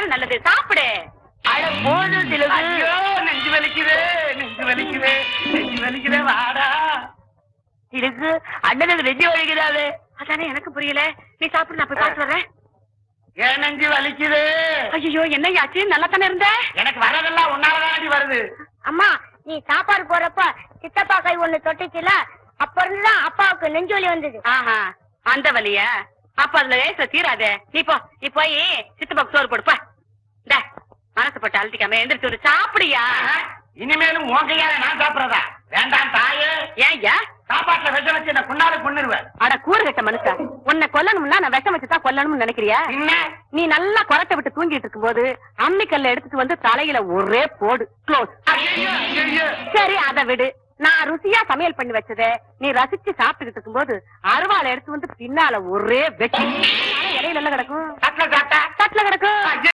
சாப்பிட்டாலும் நல்லது, சாப்பிடு. அட போதும் திலகு. ஐயோ நெஞ்சு வலிக்குது, நெஞ்சு வலிக்குது, நெஞ்சு வலிக்குது, வாடா. திலகு அண்ணனுக்கு நெஞ்சு வலிக்குதாவே. அதானே எனக்கு புரியல. நீ சாப்பிடு, நான் போய் பார்த்து வர்றேன். ஏன் நெஞ்சு வலிக்குது? ஐயோ என்னையாச்சு? நல்லா தானே இருந்த? எனக்கு வரதெல்லாம் உன்னாலதாண்டி வருது. அம்மா நீ சாப்பாடு போறப்ப சித்தப்பா கை ஒண்ணு தொட்டுச்சுல, அப்ப இருந்துதான் அப்பாவுக்கு நெஞ்சு வலி வந்தது. ஆஹா, அந்த வலியா? அப்ப அதுல லேச தீராதே. நீ போ, நீ போய் சித்தப்பாக்கு சோறு போடுப்பா. மனசு போட்டு அழுத்திக்காம எந்திரிச்சு ஒரு சாப்பிடியா. இனிமேலும் உன் கையால நான் சாப்பிடறதா? வேண்டாம் தாயே. ஏன்யா? சாப்பாட்டுல விஷம் வச்சு என்ன கொண்டாடு கொன்னுருவேன். அட கூறு கட்ட மனுஷா, உன்னை கொல்லணும்னா நான் விஷம் வச்சுதான் கொல்லணும்னு நினைக்கிறியா? என்ன? நீ நல்லா கொரட்டை விட்டு தூங்கிட்டு இருக்கும் போது அம்மிக்கல்ல எடுத்துட்டு வந்து தலையில ஒரே போடு. க்ளோஸ். ஐயோ, ஐயோ. சரி அதை விடு. நான் ருசியா சமையல் பண்ணி வச்சத நீ ரசிச்சு சாப்பிட்டுக்கிட்டு இருக்கும் போது அருவாளை எடுத்து வந்து பின்னால ஒரே வெட்டி. இலையில கிடக்கும், தட்டுல சாப்பிட்டா தட்டுல கிடக்கும்.